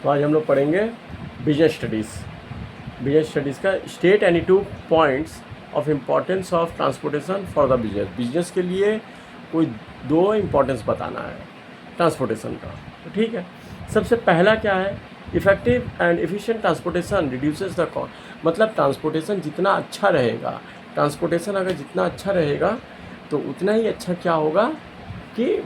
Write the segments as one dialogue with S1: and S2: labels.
S1: तो आज हम लोग पढ़ेंगे बिजनेस स्टडीज़। बिजनेस स्टडीज़ का state any 2 points of importance of transportation for the business. Business के लिए कोई 2 इम्पॉर्टेंस बताना है ट्रांसपोर्टेशन का, तो ठीक है। सबसे पहला क्या है, effective and efficient transportation reduces the cost. मतलब ट्रांसपोर्टेशन जितना अच्छा रहेगा, ट्रांसपोर्टेशन अगर जितना अच्छा रहेगा तो उतना ही अच्छा क्या होगा कि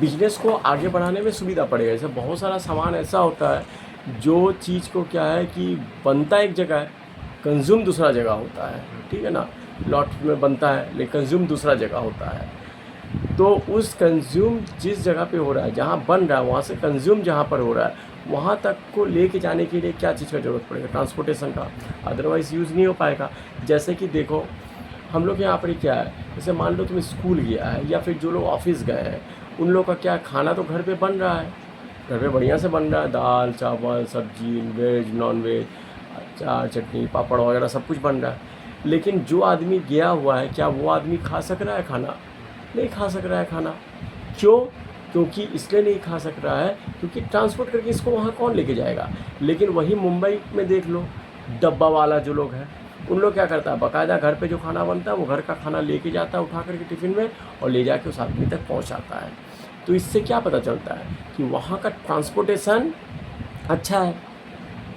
S1: बिजनेस को आगे बढ़ाने में सुविधा पड़ेगा। जैसे बहुत सारा सामान ऐसा होता है जो चीज़ को क्या है कि बनता एक जगह है, कंज्यूम दूसरा जगह होता है, ठीक है ना। लॉट में बनता है लेकिन कंज्यूम दूसरा जगह होता है। तो उस कंज्यूम जिस जगह पे हो रहा है, जहाँ बन रहा है, वहाँ से कंज्यूम जहाँ पर हो रहा है वहाँ तक को लेके जाने के लिए क्या चीज़ का ज़रूरत पड़ेगा, ट्रांसपोर्टेशन का। अदरवाइज़ यूज़ नहीं हो पाएगा। जैसे कि देखो हम लोग यहाँ पर क्या है, जैसे मान लो तुम स्कूल गया है या फिर जो लोग ऑफिस गए हैं, उन लोग का क्या खाना तो घर पे बन रहा है, घर पे बढ़िया से बन रहा है, दाल चावल सब्जी, वेज नॉन वेज, अचार चटनी पापड़ वगैरह सब कुछ बन रहा है। लेकिन जो आदमी गया हुआ है, क्या वो आदमी खा सक रहा है खाना? नहीं खा सक रहा है खाना। क्यों? क्योंकि इसलिए नहीं खा सक रहा है क्योंकि ट्रांसपोर्ट करके इसको वहाँ कौन लेके जाएगा। लेकिन वही मुंबई में देख लो, डब्बा वाला जो लोग हैं, उन लोग क्या करता है, बाकायदा घर पे जो खाना बनता है वो घर का खाना लेके जाता है उठा करके टिफ़िन में और ले जाके उस आदमी तक पहुँचाता है। तो इससे क्या पता चलता है कि वहाँ का ट्रांसपोर्टेशन अच्छा है।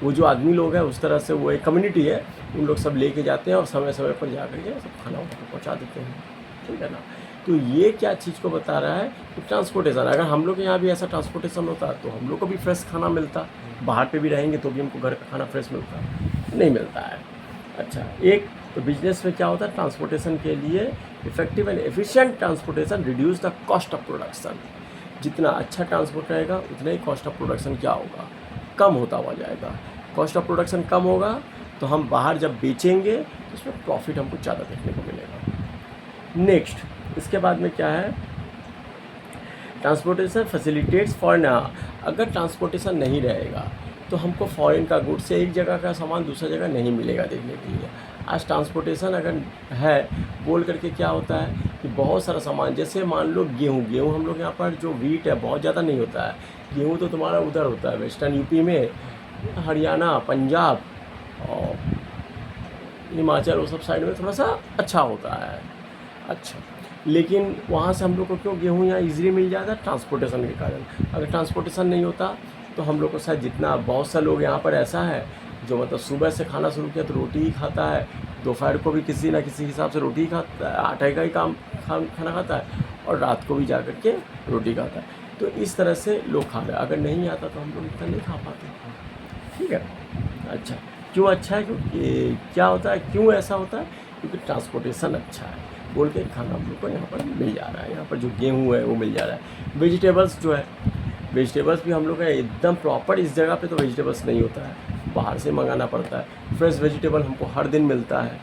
S1: वो जो आदमी लोग हैं उस तरह से वो एक कम्युनिटी है, उन लोग सब लेके जाते हैं और समय समय पर जा करके सब खाना उठा पहुँचा देते हैं, ठीक है ना। तो ये क्या चीज़ को बता रहा है कि ट्रांसपोर्टेशन, अगर हम लोग के यहाँ भी ऐसा ट्रांसपोर्टेशन होता तो हम लोग को भी फ्रेश खाना मिलता। बाहर पे भी रहेंगे तो भी हमको घर का खाना फ्रेश मिलता, नहीं मिलता है। अच्छा, एक तो बिजनेस में क्या होता है, ट्रांसपोर्टेशन के लिए effective and efficient transportation reduce the cost of production. जितना अच्छा ट्रांसपोर्ट रहेगा उतना ही कॉस्ट ऑफ प्रोडक्शन क्या होगा, कम होता हुआ जाएगा। कॉस्ट ऑफ प्रोडक्शन कम होगा तो हम बाहर जब बेचेंगे तो उसमें प्रॉफिट हमको ज़्यादा देखने को मिलेगा। नेक्स्ट, इसके बाद में क्या है, ट्रांसपोर्टेशन फैसिलिटेट्स फॉरेन। अगर ट्रांसपोर्टेशन नहीं रहेगा तो हमको फॉरेन का गुड्स से एक जगह का सामान दूसरा जगह नहीं मिलेगा देखने के लिए। आज ट्रांसपोर्टेशन अगर है बोल करके क्या होता है कि बहुत सारा सामान, जैसे मान लो गेहूँ हम लोग यहाँ पर जो वीट है बहुत ज़्यादा नहीं होता है। गेहूँ तो तुम्हारा उधर होता है वेस्टर्न यूपी में, हरियाणा पंजाब और हिमाचल, वो सब साइड में थोड़ा सा अच्छा होता है। अच्छा, लेकिन वहाँ से हम लोग को क्यों गेहूँ यहाँ ईजिली मिल जाता है, ट्रांसपोर्टेशन के कारण। अगर ट्रांसपोर्टेशन नहीं होता तो हम लोग को शायद, जितना बहुत सा लोग यहाँ पर ऐसा है जो मतलब सुबह से खाना शुरू किया तो रोटी ही खाता है, दोपहर को भी किसी ना किसी हिसाब से रोटी ही खाता है, आटे का ही खाना खाता है, और रात को भी जा कर के रोटी खाता है। तो इस तरह से लोग खा रहे हैं। अगर नहीं आता तो हम लोग इतना नहीं खा पाते, ठीक है। अच्छा, क्यों अच्छा है, क्योंकि क्या होता है, क्यों ऐसा होता है, क्योंकि ट्रांसपोर्टेशन अच्छा है बोल के खाना हम लोग को यहाँ पर मिल जा रहा है। यहाँ पर जो गेहूँ है वो मिल जा रहा है। वेजिटेबल्स जो है, वेजिटेबल्स भी हम लोग का एकदम प्रॉपर इस जगह पे तो वेजिटेबल्स नहीं होता है, बाहर से मंगाना पड़ता है। फ्रेश वेजिटेबल हमको हर दिन मिलता है,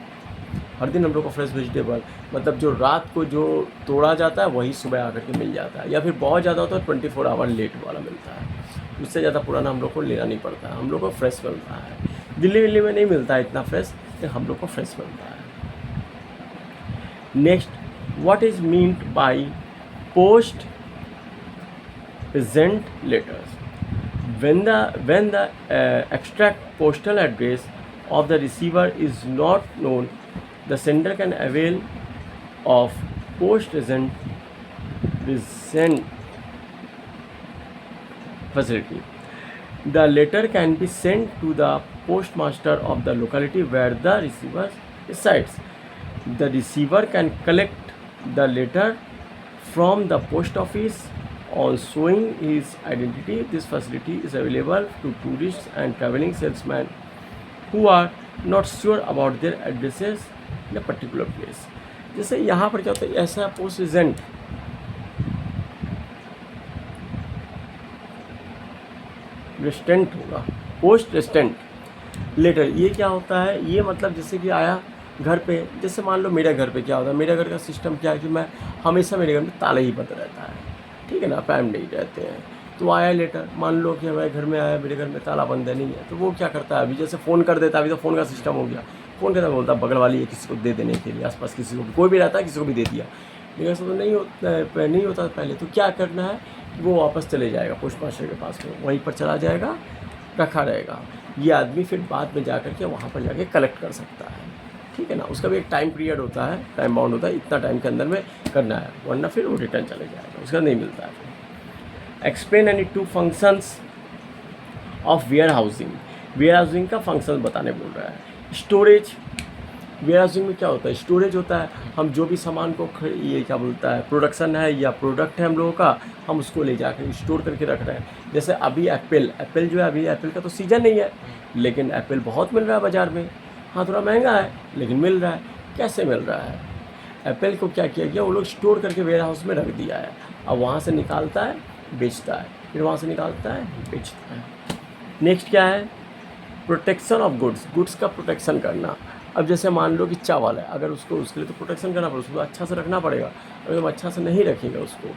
S1: हर दिन हम लोग को फ्रेश वेजिटेबल, मतलब जो रात को जो तोड़ा जाता है वही सुबह आकर के मिल जाता है, या फिर बहुत ज़्यादा होता है 24 आवर लेट वाला मिलता है। उससे ज़्यादा पुराना हम लोग को लेना नहीं पड़ता है, हम लोग को फ्रेश मिलता है। दिल्ली में नहीं मिलता है इतना फ्रेश, लेकिन हम लोग को फ्रेश मिलता है। Next, what is meant by post present letters? When the extract postal address of the receiver is not known, the sender can avail of post present facility. The letter can be sent to the postmaster of the locality where the receiver resides. The receiver can collect the letter from the post office on showing his identity. This facility is available to tourists and traveling salesmen who are not sure about their addresses in a particular place. जैसे यहाँ पर क्या होता है, ऐसा post agent रेस्टेंट होगा, post रेस्टेंट letter. ये क्या होता है, ये मतलब जैसे कि आया घर पे, जैसे मान लो मेरे घर पे क्या होता है, मेरे घर का सिस्टम क्या है कि मैं हमेशा मेरे घर में ताला ही बंद रहता है, ठीक है ना, पैम नहीं रहते हैं। तो आया लेटर, मान लो कि हमारे घर में आया, मेरे घर में ताला बंद नहीं है, तो वो क्या करता है, अभी जैसे फ़ोन कर देता है, अभी तो फ़ोन का सिस्टम हो गया, फ़ोन करता बोलता है बगल वाली है किसी को दे देने के लिए, आसपास किसी को, कोई भी रहता है किसी को भी दे दिया। लेकिन ऐसा तो नहीं होता है, नहीं होता पहले। तो क्या करना है वो वापस चले जाएगा पोस्ट मास्टर के पास में, वहीं पर चला जाएगा, रखा रहेगा। ये आदमी फिर बाद में जा कर के वहाँ पर जाके कलेक्ट कर सकता है, ठीक है ना। उसका भी एक टाइम पीरियड होता है, टाइम बाउंड होता है, इतना टाइम के अंदर में करना है, वरना फिर वो रिटर्न चले जाएगा, उसका नहीं मिलता है। Explain any two functions of warehousing. Warehousing का फंक्शन बताने बोल रहा है। स्टोरेज, वेयर हाउसिंग में क्या होता है, स्टोरेज होता है। हम जो भी सामान को ये क्या बोलता है, प्रोडक्शन है या प्रोडक्ट है हम लोगों का, हम उसको ले जाकर स्टोर करके रख रहे हैं। जैसे अभी एप्पल जो है, अभी एप्पल का तो सीज़न नहीं है, लेकिन एप्पल बहुत मिल रहा है बाज़ार में। हाँ थोड़ा महंगा है लेकिन मिल रहा है। कैसे मिल रहा है, एप्पल को क्या किया गया, वो लोग स्टोर करके वेयर हाउस में रख दिया है। अब वहाँ से निकालता है बेचता है, फिर वहाँ से निकालता है बेचता है। नेक्स्ट क्या है, प्रोटेक्शन ऑफ गुड्स, गुड्स का प्रोटेक्शन करना। अब जैसे मान लो कि चावल है, अगर उसको उसके लिए तो प्रोटेक्शन करना पड़ेगा, उसको अच्छा से रखना पड़ेगा। अगर हम अच्छा से नहीं रखेंगे उसको,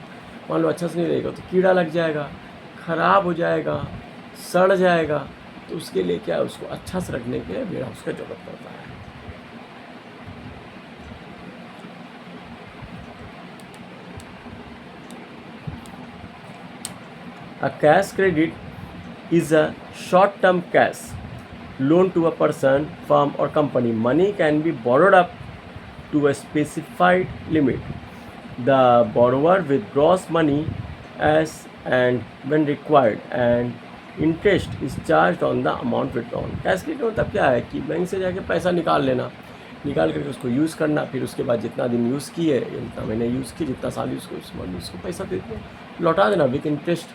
S1: मान लो अच्छा से नहीं रहेगा तो कीड़ा लग जाएगा, ख़राब हो जाएगा, सड़ जाएगा। तो उसके लिए क्या है, उसको अच्छा से रखने के लिए वेयर हाउस का जरूरत पड़ता है। A cash credit is a short-term cash loan to a person, firm or company. Money can be borrowed up to a specified limit. The borrower withdraws money as and when required, and interest is charged on the amount withdrawn. Cash credit मतलब क्या है कि bank से जाके पैसा निकाल लेना, निकाल करके उसको यूज़ करना, फिर उसके बाद जितना दिन यूज़ किए, जितना महीने यूज़ किए, जितना साल यूज़ किए, उसको पैसा दे दो, लौटा देना विथ इंटरेस्ट,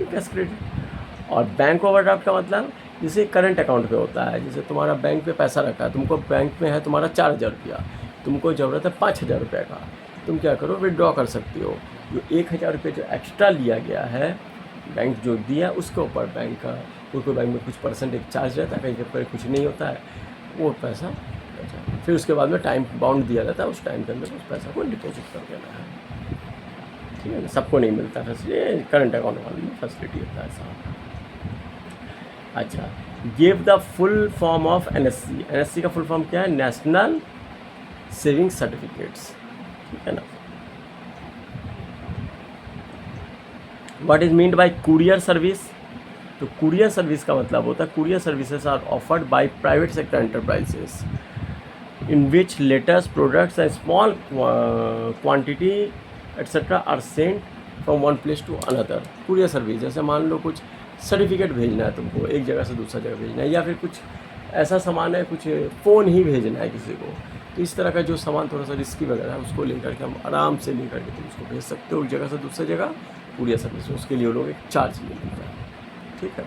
S1: कैश क्रेडिट। और बैंक ओवरड्राफ्ट का मतलब जैसे करंट अकाउंट पे होता है, जैसे तुम्हारा बैंक पे पैसा रखा है, तुमको बैंक में है तुम्हारा 4,000 रुपया, तुमको ज़रूरत है 5,000 रुपये का, तुम क्या करो विड्रॉ कर सकती हो। जो 1,000 रुपये जो एक्स्ट्रा लिया गया है, बैंक जो दिया उसके ऊपर बैंक का, कोई बैंक में कुछ परसेंट एक चार्ज रहता है, कहीं पर कुछ नहीं होता है, वो पैसा फिर उसके बाद में टाइम बाउंड दिया जाता है, उस टाइम के अंदर उस पैसा को डिपॉजिट कर देना है, ठीक है ना। सबको नहीं मिलता फैसिलिटी, करंट अकाउंट वाले में फैसिलिटी होता है साहब। अच्छा, give the full form of NSC। NSC का फुल फॉर्म क्या है, नेशनल सेविंग सर्टिफिकेट्स, ठीक है ना। What is meant by courier service, तो कुरियर सर्विस का मतलब होता है, courier services are offered by private sector enterprises in which letters, products and small quantity etc. are sent from one place to another. Courier service, जैसे मान लो कुछ certificate भेजना है तुमको, एक जगह से दूसरा जगह भेजना है, या फिर कुछ ऐसा सामान है, कुछ फ़ोन ही भेजना है किसी को, तो इस तरह का जो सामान थोड़ा सा रिस्की वगैरह है, उसको लेकर के हम आराम से लेकर के तुम उसको भेज सकते हो एक जगह से दूसरी जगह, कुरियर सर्विस। उसके लिए वो लोग एक चार्ज ले लेते हैं, ठीक है।